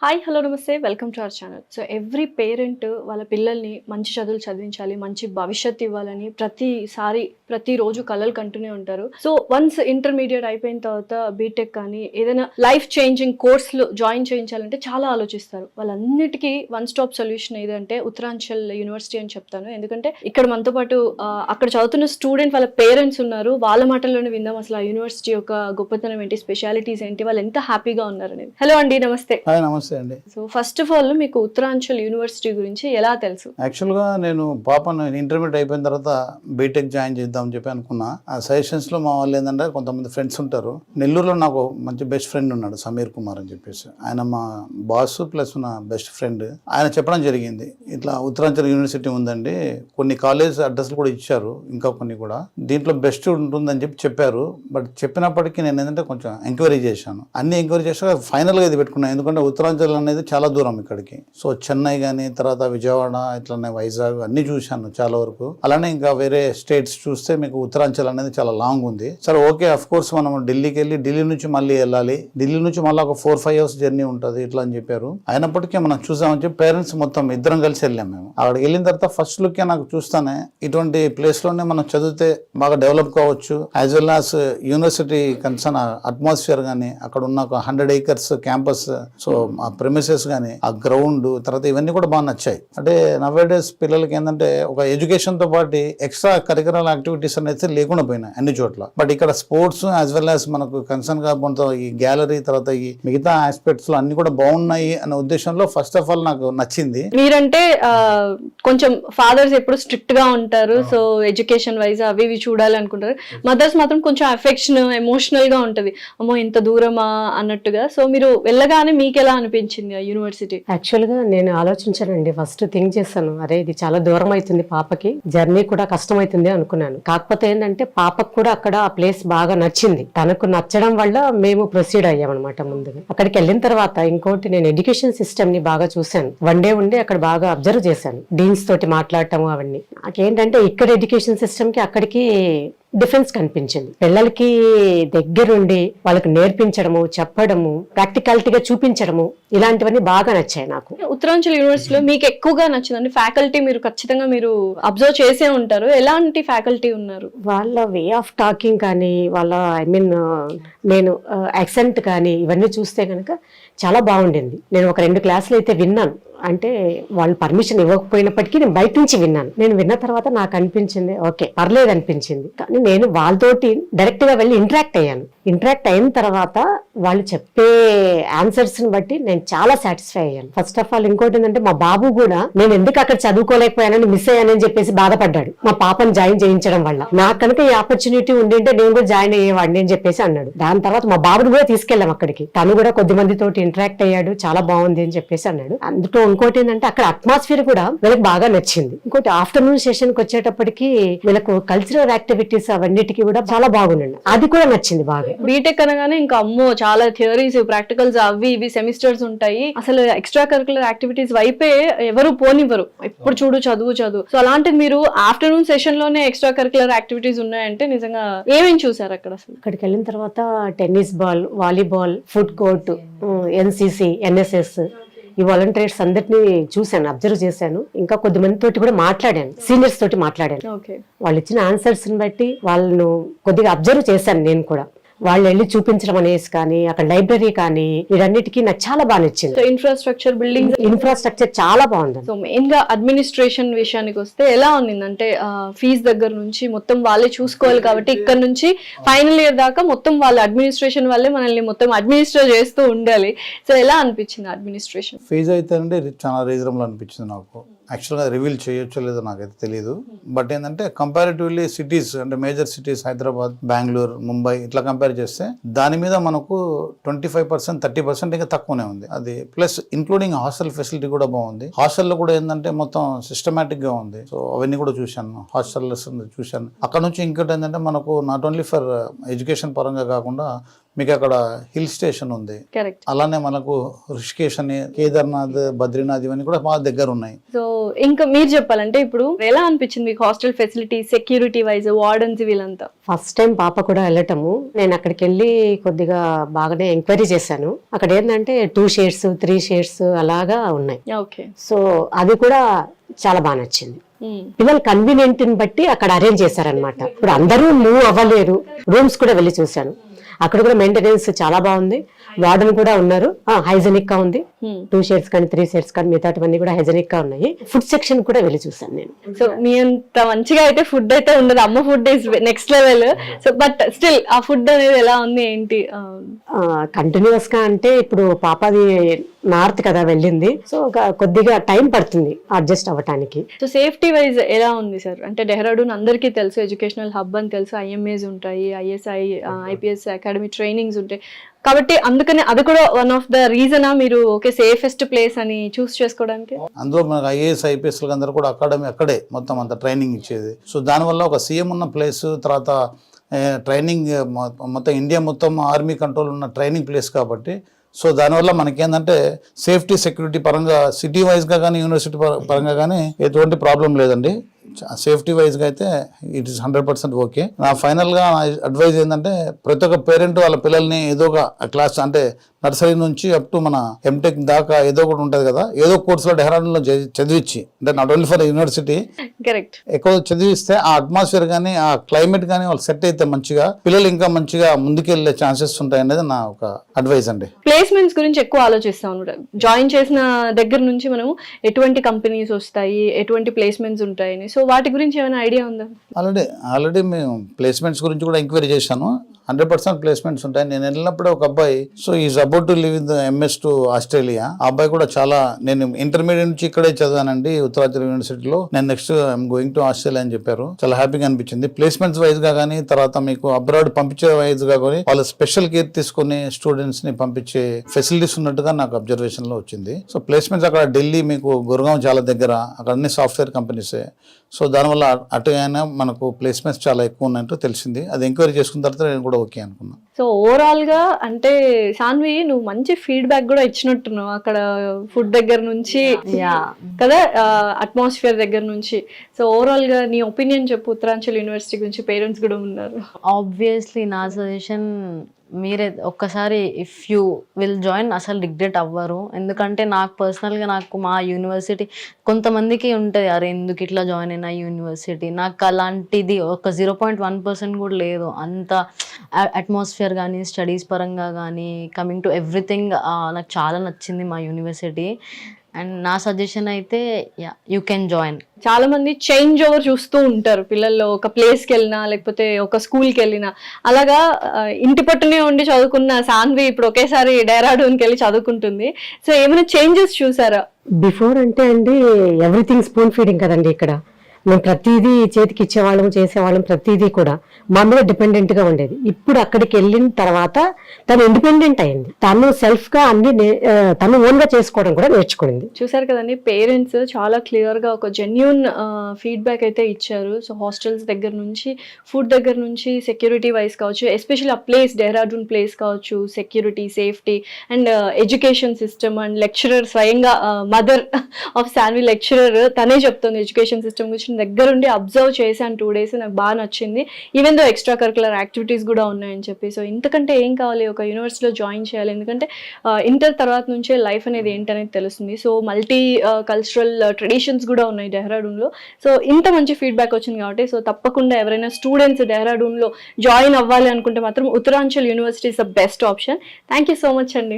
Hi hello నమస్తే welcome to our channel. So every parent వాళ్ళ పిల్లల్ని మంచి చదువులు చదివించాలి, మంచి భవిష్యత్తు ఇవ్వాలని ప్రతిరోజు కలలు కంటూనే ఉంటారు. సో వన్స్ ఇంటర్మీడియట్ అయిపోయిన తర్వాత బీటెక్ కానీ ఏదైనా లైఫ్ చేంజింగ్ కోర్సులు జాయిన్ చేయించాలంటే చాలా ఆలోచిస్తారు. వాళ్ళన్నిటికీ వన్ స్టాప్ సొల్యూషన్ ఏదంటే ఉత్తరాంచల్ యూనివర్సిటీ అని చెప్తాను. ఎందుకంటే ఇక్కడ మనతో పాటు అక్కడ చదువుతున్న స్టూడెంట్ వాళ్ళ పేరెంట్స్ ఉన్నారు. వాళ్ళ మాటల్లోనే విందాం అసలు ఆ యూనివర్సిటీ యొక్క గొప్పతనం ఏంటి, స్పెషాలిటీస్ ఏంటి, వాళ్ళు ఎంత హ్యాపీగా ఉన్నారనేది. హలో అండి, నమస్తే. అండి. సో ఫస్ట్ ఆఫ్ ఆల్ మీకు ఉత్తరాంచల్ యూనివర్సిటీ గురించి ఎలా తెలుసు? యాక్చువల్గా నేను పాపను ఇంటర్మీడియట్ అయిపోయిన తర్వాత బీటెక్ జాయిన్ చేద్దామని చెప్పి అనుకున్నా. ఆ సజెషన్స్ లో మా వాళ్ళు ఏంటంటే కొంతమంది ఫ్రెండ్స్ ఉంటారు. నెల్లూరులో నాకు మంచి బెస్ట్ ఫ్రెండ్ ఉన్నాడు, సమీర్ కుమార్ అని చెప్పేసి. ఆయన మా బాస్ ప్లస్ నా బెస్ట్ ఫ్రెండ్. ఆయన చెప్పడం జరిగింది, ఇట్లా ఉత్తరాంచల్ యూనివర్సిటీ ఉందండి, కొన్ని కాలేజ్ అడ్రస్లు కూడా ఇచ్చారు, ఇంకా కొన్ని కూడా దీంట్లో బెస్ట్ ఉంటుందని చెప్పారు. బట్ చెప్పినప్పటికీ నేను ఏంటంటే కొంచెం ఎంక్వైరీ చేశాను. అన్ని ఎంక్వైరీ చేశాక ఫైనల్గా ఇది పెట్టుకున్నాను. ఎందుకంటే ఉత్తరాంచల్ అనేది చాలా దూరం ఇక్కడికి. సో చెన్నై కానీ తర్వాత విజయవాడ ఇట్లానే వైజాగ్ అన్ని చూశాను చాలా వరకు. అలానే ఇంకా వేరే స్టేట్స్ చూస్తే మీకు ఉత్తరాంచల్ అనేది చాలా లాంగ్ ఉంది. సరే ఓకే, అఫ్ కోర్స్ మనం ఢిల్లీకి వెళ్ళి ఢిల్లీ నుంచి మళ్ళీ వెళ్ళాలి, ఢిల్లీ నుంచి మళ్ళీ ఒక 4-5 hours జర్నీ ఉంటుంది ఇట్లా అని చెప్పారు. అయినప్పటికీ మనం చూసామని చెప్పి పేరెంట్స్ మొత్తం ఇద్దరం కలిసి వెళ్ళాం. మేము అక్కడికి వెళ్ళిన తర్వాత ఫస్ట్ లుక్కే నాకు చూస్తానే ఇటువంటి ప్లేస్ లోనే మనం చదివితే బాగా డెవలప్ కావచ్చు, as well as university concern atmosphere కానీ అక్కడ ఉన్న ఒక 100 acres క్యాంపస్, సో ఆ ప్రెమిసెస్ కానీ ఆ గ్రౌండ్ తర్వాత ఇవన్నీ కూడా బాగా నచ్చాయి. అంటే నవేడేస్ పిల్లలకి ఏంటంటే ఒక ఎడ్యుకేషన్ తో పాటు ఎక్స్ట్రా కరికులర్ యాక్టివిటీస్ అనేది లేకుండా పోయినాయి అన్ని చోట్ల. బట్ ఇక్కడ స్పోర్ట్స్ యాజ్ వెల్ యాజ్ మనకు కన్సర్న్ కాకుండా ఈ గ్యాలరీ తర్వాత ఈ మిగతా ఆస్పెక్ట్స్ లో అన్ని కూడా బాగున్నాయి అనే ఉద్దేశంలో ఫస్ట్ ఆఫ్ ఆల్ నాకు నచ్చింది. మీరంటే కొంచెం ఫాదర్స్ ఎప్పుడు స్ట్రిక్ట్ గా ఉంటారు, సో ఎడ్యుకేషన్ వైజ్ అవి ఇవి చూడాలి అనుకుంటారు. మదర్స్ మాత్రం కొంచెం అఫెక్షన్ ఎమోషనల్ గా ఉంటది, అమ్మో ఇంత దూరమా అన్నట్టుగా. సో మీరు వెళ్ళగానే మీకు ఎలా అనిపించింది ఆ యూనివర్సిటీ? యాక్చువల్ గా నేను ఆలోచించానండి, ఫస్ట్ థింక్ చేశాను, అరే ఇది చాలా దూరం అవుతుంది పాపకి, జర్నీ కూడా కష్టం అవుతుంది అనుకున్నాను. కాకపోతే ఏంటంటే పాపకు కూడా అక్కడ ఆ ప్లేస్ బాగా నచ్చింది. తనకు నచ్చడం వల్ల మేము ప్రొసీడ్ అయ్యామన్నమాట. ముందుగా అక్కడికి వెళ్ళిన తర్వాత ఇంకోటి నేను ఎడ్యుకేషన్ సిస్టమ్ ని బాగా చూశాను. వన్ డే ఉండి అక్కడ బాగా అబ్జర్వ్ చేశాను, డీన్స్ తోటి మాట్లాడటము అవన్నీ. నాకేంటంటే ఇక్కడ ఎడ్యుకేషన్ సిస్టమ్ కి అక్కడికి డిఫరెన్స్ కనిపించింది. పిల్లలకి దగ్గరుండి వాళ్ళకి నేర్పించడము, చెప్పడము, ప్రాక్టికాలిటీగా చూపించడము, ఇలాంటివన్నీ బాగా నచ్చాయి నాకు. ఉత్తరాంచల్ యూనివర్సిటీలో మీకు ఎక్కువగా నచ్చిందండి ఫ్యాకల్టీ? మీరు ఖచ్చితంగా మీరు అబ్జర్వ్ చేసే ఉంటారు, ఎలాంటి ఫ్యాకల్టీ ఉన్నారు? వాళ్ళ వే ఆఫ్ టాకింగ్ కానీ వాళ్ళ నేను యాక్సెంట్ కానీ ఇవన్నీ చూస్తే కనుక చాలా బాగుండింది. నేను ఒక 2 క్లాసులు అయితే విన్నాను. అంటే వాళ్ళు పర్మిషన్ ఇవ్వకపోయినప్పటికీ నేను బయట నుంచి విన్నాను. నేను విన్న తర్వాత నాకు అనిపించింది ఓకే పర్లేదు అనిపించింది. కానీ నేను వాళ్ళతోటి డైరెక్ట్ గా వెళ్ళి ఇంటరాక్ట్ అయ్యాను. ఇంటరాక్ట్ అయిన తర్వాత వాళ్ళు చెప్పే ఆన్సర్స్ ని బట్టి నేను చాలా సాటిస్ఫై అయ్యాను. ఫస్ట్ ఆఫ్ ఆల్ ఇంకోటి ఏంటంటే మా బాబు కూడా నేను ఎందుకు అక్కడ చదువుకోలేకపోయానని మిస్ అయ్యానని చెప్పేసి బాధపడ్డాడు, మా పాపను జాయిన్ చేయించడం వల్ల. నాకు కనుక ఈ ఆపర్చునిటీ ఉండింటే నేను కూడా జాయిన్ అయ్యేవాడిని అని చెప్పేసి అన్నాడు. దాని తర్వాత మా బాబుని కూడా తీసుకెళ్ళాం అక్కడికి. తను కూడా కొద్ది మందితోటి ఇంటరాక్ట్ అయ్యాడు, చాలా బాగుంది అని చెప్పేసి అన్నాడు. అందులో ఇంకోటి ఏంటంటే అక్కడ అట్మాస్ఫియర్ కూడా వీళ్ళకి బాగా నచ్చింది. ఇంకోటి ఆఫ్టర్నూన్ సెషన్ కి వచ్చేటప్పటికి వీళ్ళకు కల్చరల్ యాక్టివిటీస్ అవన్నిటికీ కూడా చాలా బాగుండండి, అది కూడా నచ్చింది బాగా. బీటెక్ అనగానే ఇంకా అమ్మో చాలా థియరీస్, ప్రాక్టికల్స్, అవి ఇవి సెమిస్టర్స్ ఉంటాయి. అసలు ఎక్స్ట్రా కరికులర్ యాక్టివిటీస్ వైపే ఎవరు పోనివ్వరు, ఎప్పుడు చూడు చదువు. సో అలాంటిది మీరు ఆఫ్టర్నూన్ సెషన్ లోనే ఎక్స్ట్రా కరికులర్ యాక్టివిటీస్ ఉన్నాయంటే నిజంగా ఏమేమి చూసారు అక్కడ? అసలు అక్కడికి వెళ్ళిన తర్వాత tennis ball, volleyball, food court, NCC, NSS, ఈ వాలంటీర్స్ అందరినీ చూశాను, అబ్జర్వ్ చేశాను. ఇంకా కొద్ది మంది తోటి కూడా మాట్లాడాను, సీనియర్స్ తోటి మాట్లాడాను. వాళ్ళు ఇచ్చిన ఆన్సర్స్ ని బట్టి వాళ్ళను కొద్దిగా అబ్జర్వ్ చేశాను నేను కూడా. వాళ్ళు వెళ్ళి చూపించడం అనేసి కానీ అక్కడ లైబ్రరీ కానీ వీటన్నిటికీ నాకు చాలా బాగా నచ్చింది. ఇన్ఫ్రాస్ట్రక్చర్, బిల్డింగ్ ఇన్ఫ్రాస్ట్రక్చర్ చాలా బాగుంది. సో మెయిన్ గా అడ్మినిస్ట్రేషన్ విషయానికి వస్తే ఎలా ఉందంటే ఫీజు దగ్గర నుంచి మొత్తం వాళ్ళే చూసుకోవాలి కాబట్టి ఇక్కడ నుంచి ఫైనల్ ఇయర్ దాకా మొత్తం వాళ్ళ అడ్మినిస్ట్రేషన్ వాళ్ళే మనల్ని మొత్తం అడ్మినిస్ట్రేట్ చేస్తూ ఉండాలి. సో ఎలా అనిపించింది అడ్మినిస్ట్రేషన్? ఫీజు అయితే అంటే చాలా రీజనబుల్ అనిపించింది నాకు. యాక్చువల్గా రివీల్ చేయొచ్చో లేదో నాకైతే తెలియదు. బట్ ఏంటంటే కంపారిటివ్లీ సిటీస్ అంటే మేజర్ సిటీస్ హైదరాబాద్, బెంగళూరు, ముంబై ఇట్లా కంపేర్ చేస్తే దాని మీద మనకు 25%, 30% ఇంకా తక్కువనే ఉంది. అది ప్లస్ ఇంక్లూడింగ్ హాస్టల్ ఫెసిలిటీ కూడా బాగుంది. హాస్టల్లో కూడా ఏంటంటే మొత్తం సిస్టమేటిక్ గా ఉంది. సో అవన్నీ కూడా చూశాను, హాస్టల్స్ చూశాను. అక్కడ నుంచి ఇంకోటి ఏంటంటే మనకు నాట్ ఓన్లీ ఫర్ ఎడ్యుకేషన్ పరంగా కాకుండా మీకు అక్కడ హిల్ స్టేషన్ ఉంది, కరెక్ట్. అలానే మనకు ఋషికేశ్ అని, కేదార్నాథ్, బద్రీనాథ్ ఇవన్నీ కూడా మా దగ్గర ఉన్నాయి. సో ఇంకా మీరు చెప్పాలంటే ఇప్పుడు ఎలా అనిపించింది మీకు hostel facility, security wise, wardens వీళ్ళంతా? ఫస్ట్ టైం పాప కూడా వెళ్ళటము, నేను అక్కడికి వెళ్ళి కొద్దిగా బాగానే ఎంక్వైరీ చేశాను. అక్కడ ఏంటంటే 2 షేడ్స్ 3 షేడ్స్ అలాగా ఉన్నాయి. ఓకే. సో అది కూడా చాలా బాగా నచ్చింది. పిల్లలు కన్వీనియంట్ ని బట్టి అక్కడ అరేంజ్ చేశారనమాట. ఇప్పుడు అందరూ మూవ్ అవ్వలేరు. రూమ్స్ కూడా వెళ్ళి చూశాను, అక్కడ కూడా మెయింటెనెన్స్ చాలా బాగుంది. వార్డెన్ కూడా ఉన్నారు, హైజెనిక్ గా ఉంది. 2 షేడ్స్ కానీ 3 షేడ్స్ కానీ మిగతావన్నీ కూడా హైజెనిక్ గా ఉన్నాయి. ఫుడ్ సెక్షన్ కూడా వెళ్ళి చూసాను నేను. సో మీ అంత మంచిగా అయితే ఫుడ్ అయితే ఉండదు, అమ్మ food is next level. So but still ఆ ఫుడ్ అనేది ఎలా ఉంది ఏంటి? కంటిన్యూస్ గా అంటే ఇప్పుడు పాపది నార్త్ కదా వెళ్ళింది, సో కొద్దిగా టైం పడుతుంది అడ్జస్ట్ అవ్వటానికి. సో సేఫ్టీ వైజ్ ఎలా ఉంది సార్? అంటే డెహ్రాడూన్ అందరికీ తెలుసు, ఎడ్యుకేషనల్ హబ్ అని తెలుసు, ఐఎంఏస్ ఉంటాయి, ఐఎస్ఐ ఐపీఎస్ అకాడమీ ట్రైనింగ్స్ ఉంటాయి కాబట్టి అందుకని అది కూడా వన్ ఆఫ్ ద రీజనా మీరు ఓకే సేఫెస్ట్ ప్లేస్ అని చూస్ చేసుకోవడానికి? అందులో మనకు ఐఏఎస్ ఐపీఎస్ అందరూ కూడా అకాడమీ అక్కడే మొత్తం అంత ట్రైనింగ్ ఇచ్చేది. సో దానివల్ల ఒక సీఎం ఉన్న ప్లేస్, తర్వాత ట్రైనింగ్ మొత్తం ఇండియా మొత్తం ఆర్మీ కంట్రోల్ ఉన్న ట్రైనింగ్ ప్లేస్ కాబట్టి, సో దానివల్ల మనకేంటంటే సేఫ్టీ సెక్యూరిటీ పరంగా సిటీ వైజ్గా కానీ యూనివర్సిటీ పరంగా కానీ ఎటువంటి ప్రాబ్లం లేదండి. సేఫ్టీ వైజ్గా అయితే ఇట్ ఈస్ 100% ఓకే. నా ఫైనల్గా అడ్వైజ్ ఏంటంటే ప్రతి ఒక్క పేరెంట్ వాళ్ళ పిల్లల్ని ఏదో ఒక క్లాస్ అంటే నర్సరీ నుంచి అప్ టు మన ఎంటెక్ దాకా ఏదో ఒకటి ఉంటుంది కదా, ఏదో కోర్సులో డెహ్రాడూన్లో చదివించి, అంటే not only for university, correct, ఎక్కువ చదివిస్తే ఆ అట్మాస్ఫియర్ కానీ ఆ క్లైమేట్ కానీ వాళ్ళు సెట్ అయితే మంచిగా పిల్లలు ఇంకా మంచిగా ముందుకెళ్లే ఛాన్సెస్ ఉంటాయి అనేది నా ఒక అడ్వైజ్ అండి. ప్లేస్మెంట్స్ గురించి ఎక్కువ ఆలోచిస్తాం అనమాట. జాయిన్ చేసిన దగ్గర నుంచి మనం ఎటువంటి కంపెనీస్ వస్తాయి, ఎటువంటి ప్లేస్మెంట్స్ ఉంటాయని, సో వాటి గురించి ఏమైనా ఐడియా ఉందా? ఆల్రెడీ మేము ప్లేస్మెంట్స్ గురించి కూడా ఎంక్వైరీ చేశాను. 100% ప్లేస్మెంట్స్ ఉంటాయి. నేను వెళ్ళినప్పుడు ఒక అబ్బాయి, so is about to live in MS to Australia. ఆ అబ్బాయి కూడా చాలా, నేను ఇంటర్మీడియట్ నుంచి ఇక్కడే చదివానండి ఉత్తరాంచల్ యూనివర్సిటీలో, నేను next I'm going to Australia అని చెప్పారు. చాలా హ్యాపీగా అనిపించింది. ప్లేస్మెంట్స్ వైజ్ గా కానీ, తర్వాత మీకు అబ్రాడ్ పంపించే వైజ్ గా కానీ వాళ్ళు స్పెషల్ కేర్ తీసుకుని స్టూడెంట్స్ ని పంపించే ఫెసిలిటీస్ ఉన్నట్టుగా నాకు అబ్జర్వేషన్ లో వచ్చింది. సో ప్లేస్మెంట్స్ అక్కడ ఢిల్లీ మీకు గుర్గావ్ చాలా దగ్గర, అక్కడ అన్ని సాఫ్ట్వేర్ కంపెనీసే. సో దానివల్ల అటు అయినా మనకు ప్లేస్మెంట్స్ చాలా ఎక్కువ ఉన్నట్టు తెలిసింది. అది ఎంక్వైరీ చేసుకున్న తర్వాత నేను కూడా ఓకే అనుకున్నా. సో ఓవరాల్ గా అంటే సాన్వి నువ్వు మంచి ఫీడ్బ్యాక్ కూడా ఇచ్చినట్టున్నావు అక్కడ ఫుడ్ దగ్గర నుంచి కదా, అట్మాస్ఫియర్ దగ్గర నుంచి. సో ఓవరాల్ గా నీ ఒపీనియన్ చెప్పు ఉత్తరాంచల్ యూనివర్సిటీ గురించి. పేరెంట్స్ కూడా ఉన్నారు. ఆబ్వియస్లీ నా సజెషన్ మీరే ఒక్కసారి ఇఫ్ యూ విల్ జాయిన్ అసలు రిగ్రెట్ అవ్వరు. ఎందుకంటే నాకు పర్సనల్గా నాకు మా యూనివర్సిటీ కొంతమందికి ఉంటుంది, అరే ఎందుకు ఇట్లా జాయిన్ అయినా యూనివర్సిటీ, నాకు అలాంటిది ఒక 0.1% కూడా లేదు. అంత అట్మాస్ఫియర్ కానీ స్టడీస్ పరంగా కానీ కమింగ్ టు ఎవ్రీథింగ్ నాకు చాలా నచ్చింది మా యూనివర్సిటీ. అండ్ నా సజెషన్ అయితే యూ కెన్ జాయిన్. చాలా మంది చేంజ్ ఓవర్ చూస్తూ ఉంటారు పిల్లల్లో, ఒక ప్లేస్కి వెళ్ళినా లేకపోతే ఒక స్కూల్కి వెళ్ళినా. అలాగా ఇంటి పట్టునే ఉండి చదువుకున్న సాన్వి ఇప్పుడు ఒకేసారి డెహ్రాడూన్కి వెళ్ళి చదువుకుంటుంది. సో ఏమైనా చేంజెస్ చూసారా? బిఫోర్ అంటే అండి ఎవ్రీథింగ్ స్పూన్ ఫీడింగ్ కదండి. ఇక్కడ మేము ప్రతిదీ చేతికి ఇచ్చేవాళ్ళం, చేసేవాళ్ళం, ప్రతిదీ కూడా మా మీద డిపెండెంట్ గా ఉండేది. ఇప్పుడు అక్కడికి వెళ్ళిన తర్వాత తను ఇండిపెండెంట్ అయింది. తను సెల్ఫ్ గా అన్ని తను ఓన్ గా చేసుకోవడం కూడా నేర్చుకుంది. చూసారు కదండి, పేరెంట్స్ చాలా క్లియర్ గా ఒక జెన్యూన్ ఫీడ్బ్యాక్ అయితే ఇచ్చారు. సో హాస్టల్స్ దగ్గర నుంచి, ఫుడ్ దగ్గర నుంచి, సెక్యూరిటీ వైజ్ కావచ్చు, ఎస్పెషల్లీ ఆ ప్లేస్ డెహ్రాడూన్ ప్లేస్ కావచ్చు, security, safety and education system and lecturer స్వయంగా మదర్ ఆఫ్ సాన్వి లెక్చరర్ తనే చెప్తుంది ఎడ్యుకేషన్ సిస్టమ్ గురించి. దగ్గరుండి అబ్జర్వ్ చేశాను 2 days, నాకు బాగా నచ్చింది. Even though extra curricular activities కూడా ఉన్నాయని చెప్పి. సో ఇంతకంటే ఏం కావాలి, ఒక యూనివర్సిటీలో జాయిన్ చేయాలి. ఎందుకంటే ఇంటర్ తర్వాత నుంచే లైఫ్ అనేది ఏంటనేది తెలుస్తుంది. సో మల్టీ కల్చరల్ ట్రెడిషన్స్ కూడా ఉన్నాయి డెహ్రాడూన్లో. సో ఇంత మంచి ఫీడ్బ్యాక్ వచ్చింది కాబట్టి సో తప్పకుండా ఎవరైనా స్టూడెంట్స్ డెహ్రాడూన్లో జాయిన్ అవ్వాలి అనుకుంటే మాత్రం Uttaranchal university is the best option. Thank you so much అండి.